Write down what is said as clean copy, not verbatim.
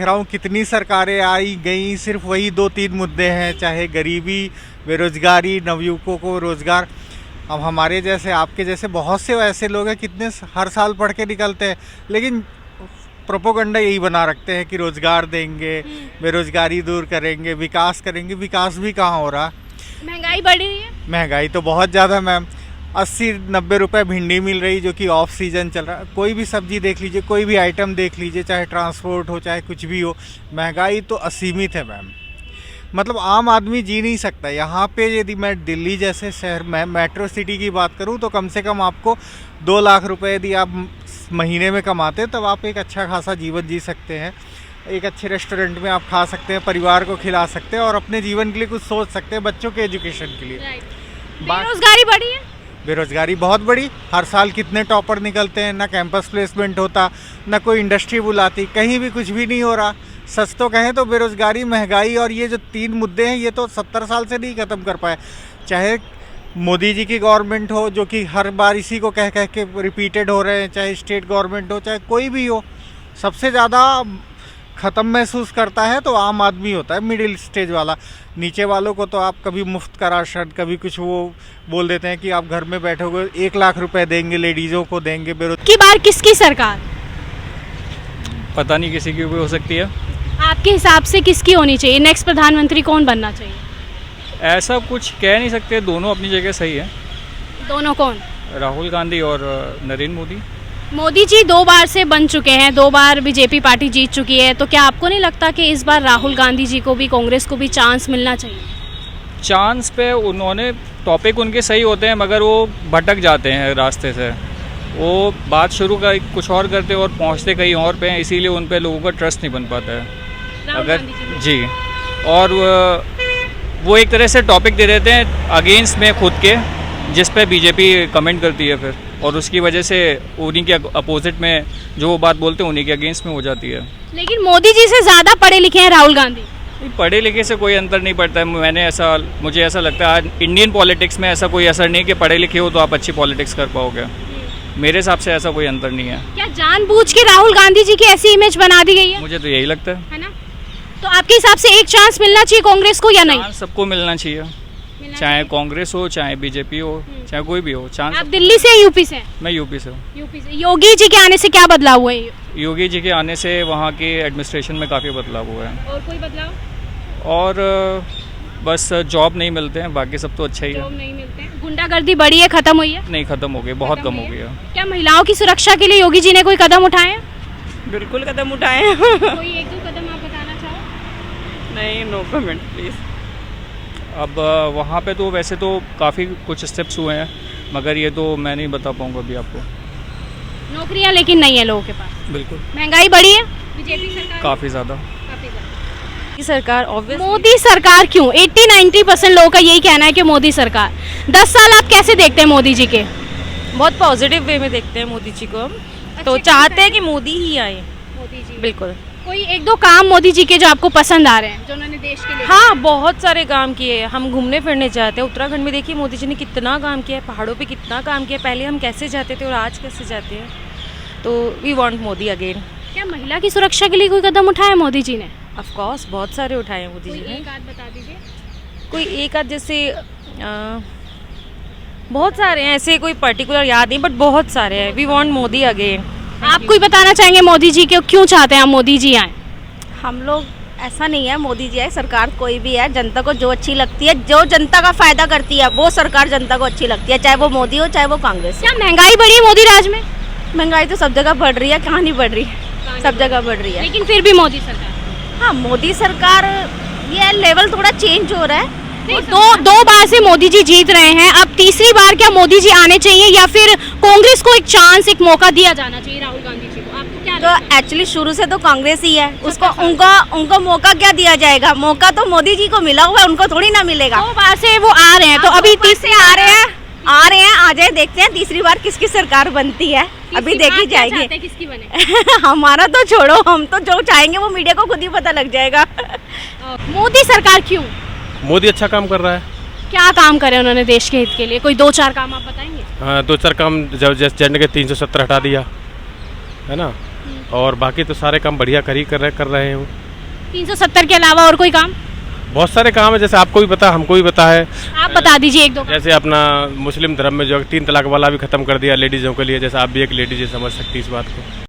देख रहा हूँ कितनी सरकारें आई गई, सिर्फ वही 2-3 मुद्दे हैं, चाहे गरीबी, बेरोजगारी, नवयुवकों को रोजगार। अब हमारे जैसे, आपके जैसे बहुत से ऐसे लोग हैं, कितने हर साल पढ़ के निकलते हैं, लेकिन प्रोपोगंडा यही बना रखते हैं कि रोजगार देंगे, बेरोजगारी दूर करेंगे, विकास करेंगे। विकास भी कहाँ हो रहा। महंगाई बढ़ रही है। महंगाई तो बहुत ज़्यादा मैम, 80-90 रुपये भिंडी मिल रही, जो कि ऑफ सीजन चल रहा है। कोई भी सब्जी देख लीजिए, कोई भी आइटम देख लीजिए, चाहे ट्रांसपोर्ट हो चाहे कुछ भी हो, महंगाई तो असीमित है मैम। मतलब आम आदमी जी नहीं सकता यहाँ पे। यदि मैं दिल्ली जैसे शहर में मेट्रो सिटी की बात करूँ तो कम से कम आपको 2 लाख रुपए यदि आप महीने में कमाते हैं तब आप एक अच्छा खासा जीवन जी सकते हैं। एक अच्छे रेस्टोरेंट में आप खा सकते हैं, परिवार को खिला सकते हैं और अपने जीवन के लिए कुछ सोच सकते हैं, बच्चों के एजुकेशन के लिए। बेरोजगारी बढ़ी है। बेरोजगारी बहुत बड़ी। हर साल कितने टॉपर निकलते हैं, ना कैंपस प्लेसमेंट होता, ना कोई इंडस्ट्री बुलाती, कहीं भी कुछ भी नहीं हो रहा। सच तो कहें तो बेरोजगारी, महंगाई और ये जो 3 मुद्दे हैं, ये तो 70 साल से नहीं ख़त्म कर पाए। चाहे मोदी जी की गवर्नमेंट हो, जो कि हर बार इसी को कह कह के रिपीटेड हो रहे हैं, चाहे स्टेट गवर्नमेंट हो, चाहे कोई भी हो, सबसे ज़्यादा ख़त्म महसूस करता है तो आम आदमी होता है, मिडिल स्टेज वाला। नीचे वालों को तो आप कभी मुफ्त का राशन, कभी कुछ वो बोल देते हैं कि आप घर में बैठोगे 1 लाख रुपए देंगे, लेडीज़ों को देंगे। की बार किसकी सरकार? पता नहीं, किसी की भी हो सकती है। आपके हिसाब से किसकी होनी चाहिए? नेक्स्ट प्रधानमंत्री कौन बनना चाहिए? ऐसा कुछ कह नहीं सकते, दोनों अपनी जगह सही है। दोनों कौन? राहुल गांधी और नरेंद्र मोदी। मोदी जी 2 बार से बन चुके हैं, 2 बार बीजेपी पार्टी जीत चुकी है, तो क्या आपको नहीं लगता कि इस बार राहुल गांधी जी को भी, कांग्रेस को भी चांस मिलना चाहिए? चांस पे उन्होंने, टॉपिक उनके सही होते हैं मगर वो भटक जाते हैं रास्ते से। वो बात शुरू कर कुछ और करते और पहुंचते कहीं और पे हैं, इसीलिए उन पे लोगों का ट्रस्ट नहीं बन पाता है। अगर जी, और वो एक तरह से टॉपिक दे देते हैं अगेंस्ट में खुद के, जिस पे बीजेपी कमेंट करती है फिर, और उसकी वजह से उन्हीं के अपोजिट में जो वो बात बोलते हैं उन्हीं के अगेंस्ट में हो जाती है। लेकिन मोदी जी से ज़्यादा पढ़े लिखे हैं राहुल गांधी। पढ़े लिखे से कोई अंतर नहीं पड़ता है। मुझे ऐसा लगता है आज इंडियन पॉलिटिक्स में ऐसा कोई असर नहीं कि पढ़े लिखे हो तो आप अच्छी पॉलिटिक्स कर पाओगे। मेरे हिसाब से ऐसा कोई अंतर नहीं है। क्या जानबूझ के राहुल गांधी जी की ऐसी इमेज बना दी गई है? मुझे तो यही लगता है ना। तो आपके हिसाब से एक चांस मिलना चाहिए कांग्रेस को या नहीं? सबको मिलना चाहिए, चाहे कांग्रेस हो, चाहे बीजेपी हो, चाहे कोई भी हो। चांस। आप दिल्ली से या यूपी से? मैं यूपी से हूँ। यूपी से। योगी जी के आने से क्या बदलाव हुआ है? योगी जी के आने से वहाँ के एडमिनिस्ट्रेशन में काफ़ी बदलाव हुआ है। और कोई बदलाव? और बस जॉब नहीं मिलते हैं, बाकी सब तो अच्छा ही है। जॉब नहीं मिलते हैं। गुंडागर्दी बढ़ी है, खत्म हुई है? नहीं, खत्म हो गई, बहुत कम हो गई है। क्या महिलाओं की सुरक्षा के लिए योगी जी ने कोई कदम उठाए हैं? बिल्कुल कदम उठाए हैं। कोई 1-2 कदम आप बताना चाहो? नहीं, नो कमेंट प्लीज़। अब वहाँ पे तो वैसे तो काफ़ी कुछ स्टेप्स हुए हैं, मगर ये तो मैं नहीं बता पाऊँगा अभी आपको। नौकरियाँ लेकिन नहीं है लोगों के पास। बिल्कुल। महंगाई बढ़ी है बीजेपी सरकार? काफ़ी ज़्यादा। सरकार ऑब्वियसली। मोदी सरकार क्यों? 80-90% लोगों का यही कहना है कि मोदी सरकार। 10 साल आप कैसे देखते हैं मोदी जी के? बहुत पॉजिटिव वे में देखते हैं मोदी जी को हम। तो चाहते हैं कि मोदी ही आए। मोदी जी बिल्कुल। कोई 1-2 काम मोदी जी के जो आपको पसंद आ रहे हैं, जो उन्होंने देश के लिए? हाँ, बहुत सारे काम किए। हम घूमने फिरने जाते हैं, उत्तराखंड में देखिए मोदी जी ने कितना काम किया है, पहाड़ों पे कितना काम किया। पहले हम कैसे जाते थे और आज कैसे जाते हैं। तो वी वांट मोदी अगेन। क्या महिला की सुरक्षा के लिए कोई कदम उठाया मोदी जी ने? ऑफ कोर्स बहुत सारे उठाए हैं मोदी जी ने। एक आध बता दीजिए। कोई एक आध जैसे बहुत सारे हैं, ऐसे कोई पर्टिकुलर याद नहीं, बट बहुत सारे हैं। We want Modi again. आप कोई बताना चाहेंगे मोदी जी को क्यों चाहते हैं आप मोदी जी आए? हम लोग ऐसा नहीं है, मोदी जी है, सरकार कोई भी है, जनता को जो अच्छी लगती है, जो जनता का फायदा करती है, वो सरकार जनता को अच्छी लगती है, चाहे वो मोदी हो चाहे वो कांग्रेस हो। क्या महंगाई बढ़ी है मोदी राज में? महंगाई तो सब जगह बढ़ रही है, कहाँ नहीं बढ़ रही है, सब जगह बढ़ रही है। लेकिन फिर भी मोदी सरकार। हाँ, मोदी सरकार, ये लेवल थोड़ा चेंज हो रहा है। दो बार से मोदी जी जीत रहे हैं, अब तीसरी बार क्या मोदी जी आने चाहिए या फिर कांग्रेस को एक चांस, एक मौका दिया जाना चाहिए राहुल गांधी जी को? आपको क्या लगता है? तो एक्चुअली शुरू से तो कांग्रेस ही है, उसको उनको मौका क्या दिया जाएगा? मौका तो मोदी जी को मिला हुआ है, उनको थोड़ी ना मिलेगा। 2 बार से वो आ रहे हैं, तो अभी तीसरे आ रहे हैं, आ जाए, देखते हैं तीसरी बार किसकी सरकार बनती है, अभी देखी जाएगी। किसकी बने? हमारा तो छोड़ो, हम तो जो चाहेंगे वो मीडिया को खुद ही पता लग जाएगा। मोदी सरकार क्यों? मोदी अच्छा काम कर रहा है। क्या काम करे उन्होंने देश के हित के लिए? कोई 2-4 काम आप बताएंगे? हाँ, 2-4 काम, जब जनरल के 370 हटा दिया है ना, और बाकी तो सारे काम बढ़िया कर रहे हैं वो। 370 के अलावा और कोई काम बहुत सारे काम है, जैसे आपको भी पता, हमको भी पता है। आप बता दीजिए एक दो काम। जैसे अपना मुस्लिम धर्म में जो 3 तलाक वाला भी खत्म कर दिया लेडीज़ों के लिए, जैसे आप भी एक लेडीज समझ सकती है इस बात को।